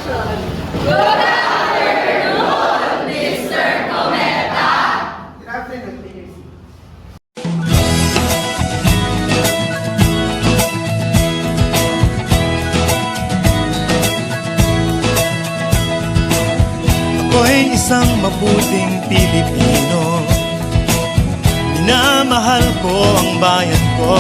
Good afternoon, Mr. Cometa! Good afternoon, Mayor. Ako'y isang mabuting Pilipino. Minamahal ko ang bayan ko.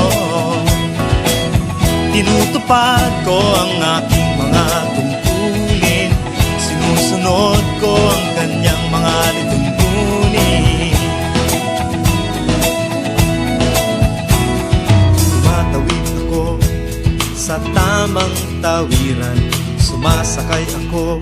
Tinutupad ko ang aking mga tungkulin. Sinusunod ko ang kanyang mga lituntunin. Tumatawid ako sa tamang tawiran. Sumasakay ako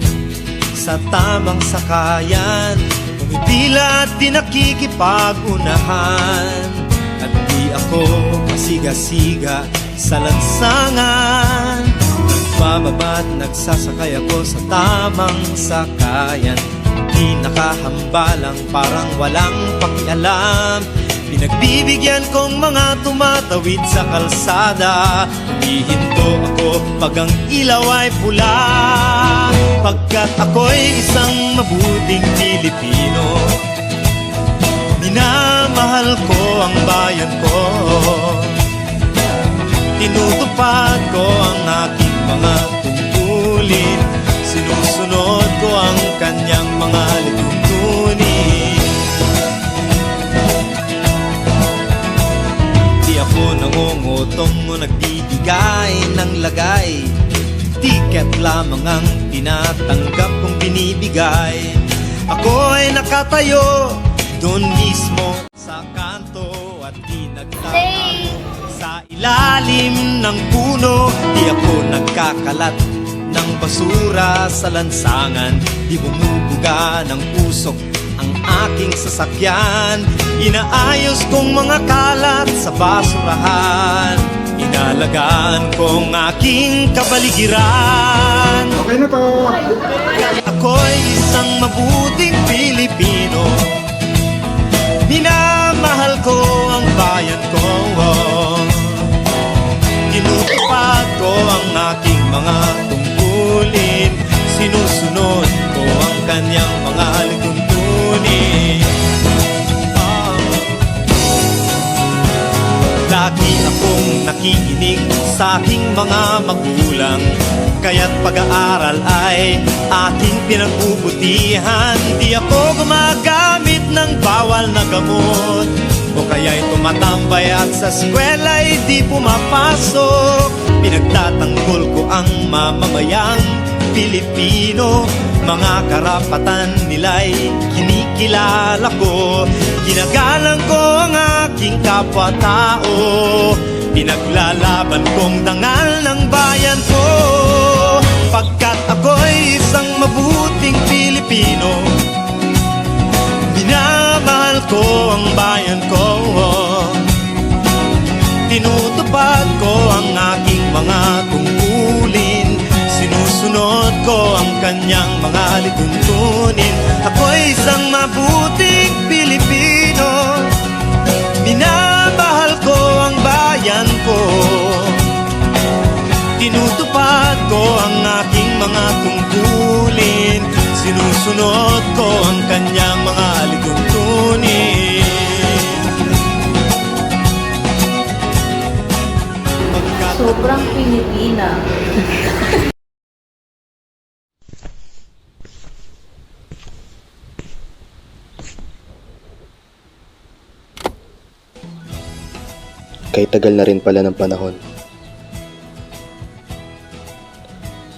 sa tamang sakayan. Pumipila at di nakikipag-unahan. At di ako masiga-siga sa lansangan. Nagbababa at nagsasakay ako sa tamang sakayan. Di nakahambalang parang walang pakialam. Pinagbibigyan kong mga tumatawid sa kalsada. Humihinto ako pag ang ilaw ay pula. Pagkat ako'y isang mabuting Pilipino. Minamahal ko ang bayan ko. Tinutupad ko ang aking mga tungkulin. Sinusunod ko ang kanyang mga lituntunin. Di ako nangungutong o nagbibigay ng lagay. Tiket lamang ang tinatanggap kong binibigay. Ako ay nakatayo doon mismo sa kanto at di nagtatang sa ilalim ng puno. Di ako nagkakalat ng basura sa lansangan. Di bumubuga ng usok ang aking sasakyan. Inaayos kong mga kalat sa basurahan. Inalagaan kong aking kapaligiran. Okay na to. Ako'y isang mabuting Pilipino. Minamahal ko ang bayan ko. Tinutupad ko ang aking mga tungkulin. Sinusunod ko ang kanyang mga lituntunin. Lagi akong nakikinig sa aking mga magulang. Kaya't pag-aaral ay aking pinagbubutihan. Di ako gumagamit ng bawal na gamot, o kaya'y tumatambay at sa eskwela'y di pumapasok. Pinagtatanggol ko ang mamamayang Pilipino. Mga karapatan nila'y kinikilala ko. Ginagalang ko ang aking kapwa-tao. Pinaglalaban kong dangal ng bayan ko. Pagkat ako'y isang mabuting Pilipino. Minamahal ko ang bayan ko. Tinutupad ko ang aking mga tungkulin. Sinusunod ko ang kanyang mga lituntunin. Ako'y isang mabuting Pilipino. Minamahal ko ang bayan ko. Tinutupad ko ang aking mga tungkulin. Sinusunod ko ang kanyang mga lituntunin. Sobrang Pilipina. Kahit tagal na rin pala ng panahon,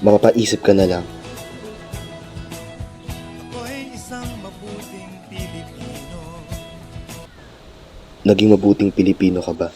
mapapaisip ka na lang, Ako'y isang mabuting Pilipino. naging mabuting Pilipino ka ba?